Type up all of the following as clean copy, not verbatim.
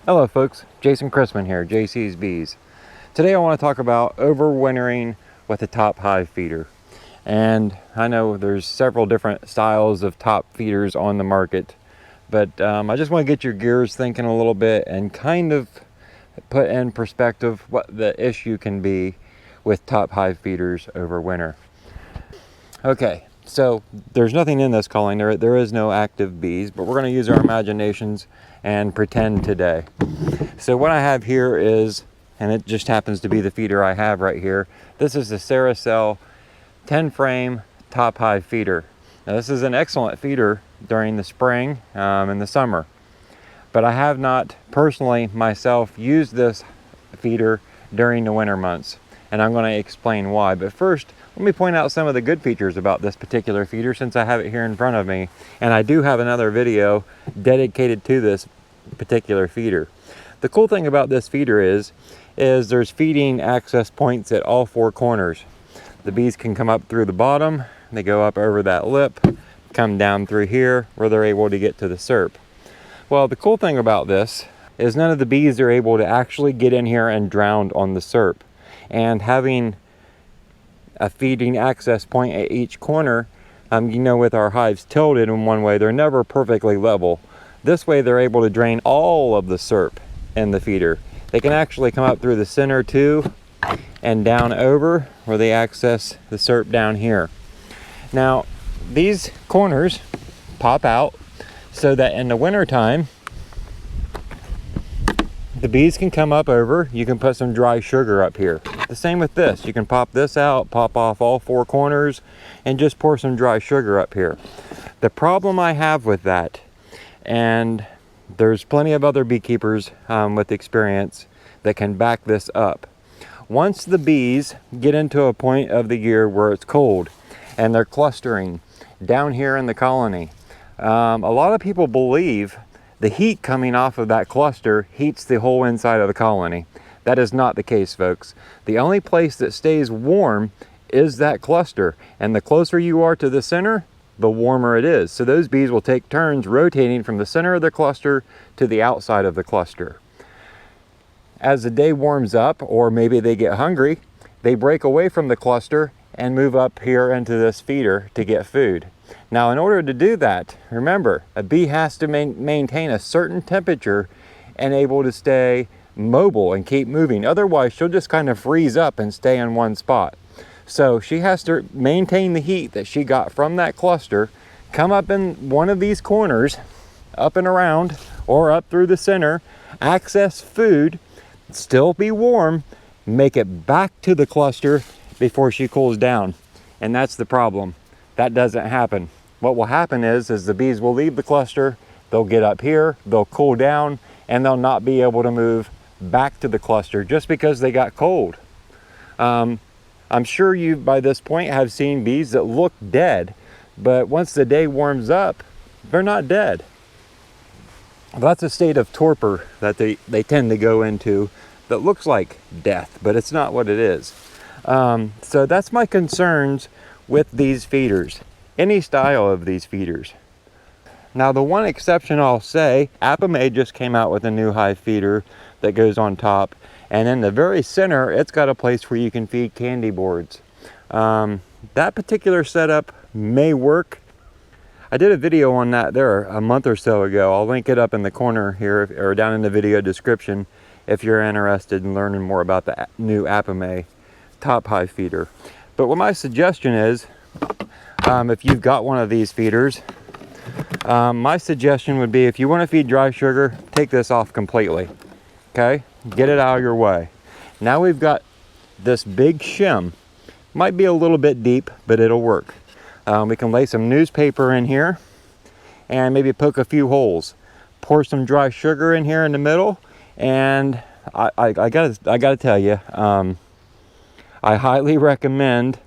Hello folks, Jason Chrisman here, JC's Bees. Today I want to talk about overwintering with a top hive feeder. And I know there's several different styles of top feeders on the market, but I just want to get your gears thinking a little bit and kind of put in perspective what the issue can be with top hive feeders over winter. Okay, so there's nothing in this calling. There is no active bees, but we're going to use our imaginations and pretend today. So what I have here is, and it just happens to be the feeder I have right here, this is the Ceracell 10 frame top hive feeder. Now this is an excellent feeder during the spring and the summer, but I have not personally myself used this feeder during the winter months, and I'm going to explain why. But first, let me point out some of the good features about this particular feeder since I have it here in front of me, and I do have another video dedicated to this particular feeder. The cool thing about this feeder is there's feeding access points at all four corners. The bees can come up through the bottom, they go up over that lip, come down through here where they're able to get to the SERP. Well, the cool thing about this is none of the bees are able to actually get in here and drown on the SERP. And having a feeding access point at each corner, you know, with our hives tilted in one way, they're never perfectly level. This way they're able to drain all of the SERP in the feeder. They can actually come up through the center too and down over where they access the SERP down here. Now these corners pop out so that in the winter time the bees can come up over. You can put some dry sugar up here. The same with this. You can pop this out, pop off all four corners, and just pour some dry sugar up here. The problem I have with that, and there's plenty of other beekeepers with experience that can back this up. Once the bees get into a point of the year where it's cold and they're clustering down here in the colony, a lot of people believe the heat coming off of that cluster heats the whole inside of the colony. That is not the case, folks. The only place that stays warm is that cluster, and the closer you are to the center, the warmer it is. So those bees will take turns rotating from the center of the cluster to the outside of the cluster. As the day warms up, or maybe they get hungry, they break away from the cluster and move up here into this feeder to get food. Now, in order to do that, remember, a bee has to maintain a certain temperature and able to stay mobile and keep moving. Otherwise, she'll just kind of freeze up and stay in one spot. So she has to maintain the heat that she got from that cluster, come up in one of these corners, up and around, or up through the center, access food, still be warm, make it back to the cluster before she cools down. And that's the problem. That doesn't happen. What will happen is the bees will leave the cluster, they'll get up here, they'll cool down, and they'll not be able to move back to the cluster just because they got cold. I'm sure you by this point have seen bees that look dead, but once the day warms up, they're not dead. That's a state of torpor that they tend to go into that looks like death, but it's not what it is. So that's my concerns with these feeders, any style of these feeders. Now the one exception I'll say, Apame just came out with a new hive feeder that goes on top, and in the very center it's got a place where you can feed candy boards. That particular setup may work. I did a video on that there a month or so ago. I'll link it up in the corner here or down in the video description if you're interested in learning more about the new Apame top hive feeder. But what my suggestion is, if you've got one of these feeders, my suggestion would be if you want to feed dry sugar, take this off completely. Okay, get it out of your way. Now we've got this big shim. Might be a little bit deep, but it'll work. We can lay some newspaper in here and maybe poke a few holes. Pour some dry sugar in here in the middle, and I gotta tell you, I highly recommend.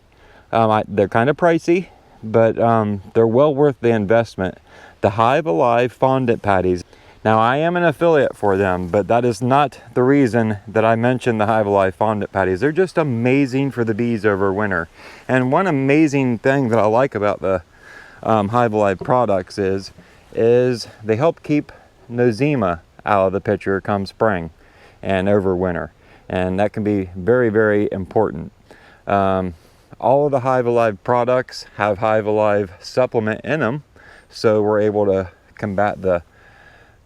They're kind of pricey, but they're well worth the investment. The Hive Alive fondant patties. Now I am an affiliate for them, but that is not the reason that I mentioned the Hive Alive fondant patties. They're just amazing for the bees over winter. And one amazing thing that I like about the Hive Alive products is they help keep nosema out of the picture come spring and overwinter. And that can be very, very important. All of the Hive Alive products have Hive Alive supplement in them, so we're able to combat the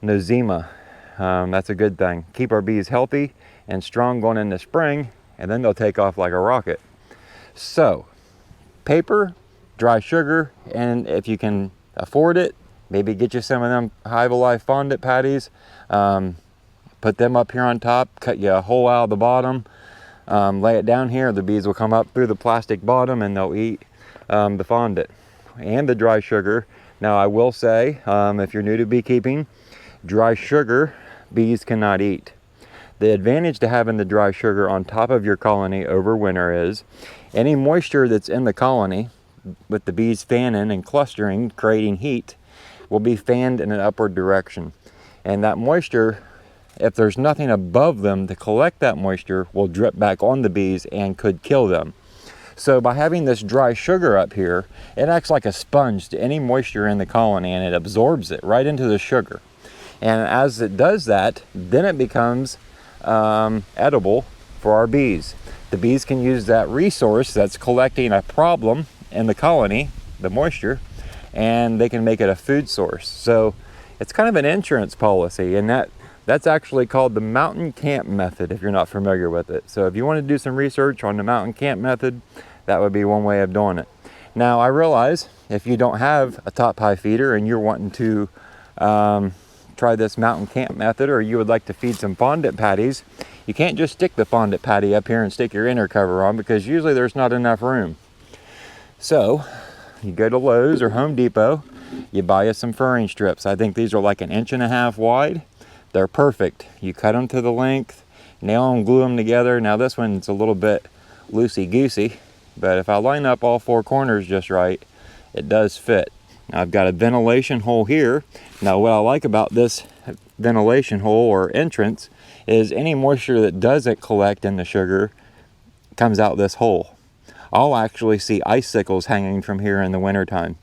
nosema. That's a good thing. Keep our bees healthy and strong going into spring, and then they'll take off like a rocket. So, paper, dry sugar, and if you can afford it, maybe get you some of them Hive Alive fondant patties. Put them up here on top, cut you a hole out of the bottom, lay it down here. The bees will come up through the plastic bottom and they'll eat the fondant and the dry sugar. Now I will say, if you're new to beekeeping, dry sugar bees cannot eat. The advantage to having the dry sugar on top of your colony over winter is any moisture that's in the colony with the bees fanning and clustering, creating heat, will be fanned in an upward direction. And that moisture, if there's nothing above them to collect that moisture, will drip back on the bees and could kill them. So by having this dry sugar up here, it acts like a sponge to any moisture in the colony, and it absorbs it right into the sugar. And as it does that, then it becomes edible for our bees. The bees can use that resource that's collecting a problem in the colony, the moisture, and they can make it a food source. So it's kind of an insurance policy, and that's actually called the mountain camp method, if you're not familiar with it. So if you want to do some research on the mountain camp method, that would be one way of doing it. Now I realize if you don't have a top high feeder and you're wanting to try this mountain camp method, or you would like to feed some fondant patties, you can't just stick the fondant patty up here and stick your inner cover on, because usually there's not enough room. So you go to Lowe's or Home Depot, you buy you some furring strips. I think these are like 1.5 inches wide. They're perfect. You cut them to the length, nail them, glue them together. Now this one's a little bit loosey-goosey, but if I line up all 4 corners just right, it does fit. I've got a ventilation hole here. Now what I like about this ventilation hole or entrance is any moisture that doesn't collect in the sugar comes out this hole. I'll actually see icicles hanging from here in the wintertime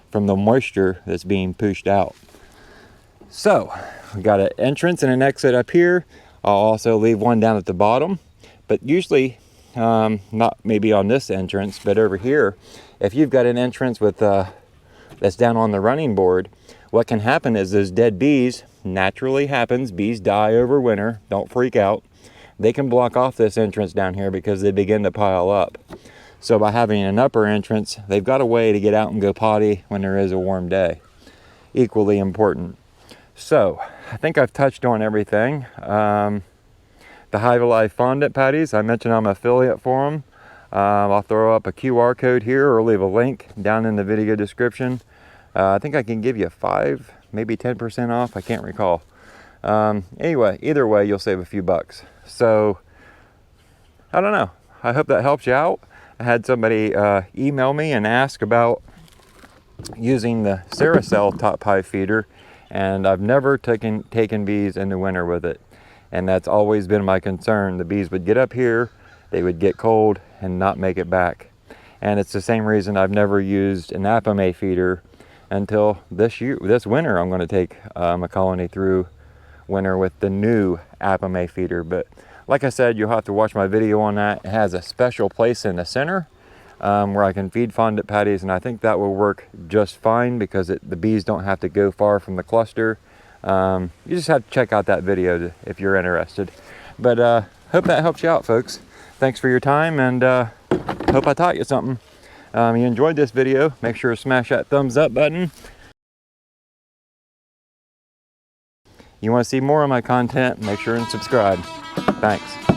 from the moisture that's being pushed out. So we got an entrance and an exit up here. I'll also leave one down at the bottom, but usually not maybe on this entrance, but over here, if you've got an entrance with that's down on the running board, what can happen is those dead bees, naturally happens, bees die over winter, don't freak out. They can block off this entrance down here because they begin to pile up. So by having an upper entrance, they've got a way to get out and go potty when there is a warm day. Equally important. So I think I've touched on everything. The Hive Alive fondant patties, I mentioned I'm an affiliate for them. I'll throw up a QR code here or leave a link down in the video description. I think I can give you 5, maybe 10% off. I can't recall. Anyway, either way, you'll save a few bucks. So I don't know. I hope that helps you out. I had somebody email me and ask about using the Ceracell top hive feeder, and I've never taken bees in the winter with it. And that's always been my concern. The bees would get up here, they would get cold and not make it back. And it's the same reason I've never used an Apame feeder until this winter. I'm going to take a colony through winter with the new Apame feeder. But like I said, you'll have to watch my video on that. It has a special place in the center where I can feed fondant patties, and I think that will work just fine because the bees don't have to go far from the cluster. You just have to check out that video if you're interested. But hope that helps you out, folks. Thanks for your time, and hope I taught you something. You enjoyed this video, make sure to smash that thumbs up button. You want to see more of my content, make sure and subscribe. Thanks.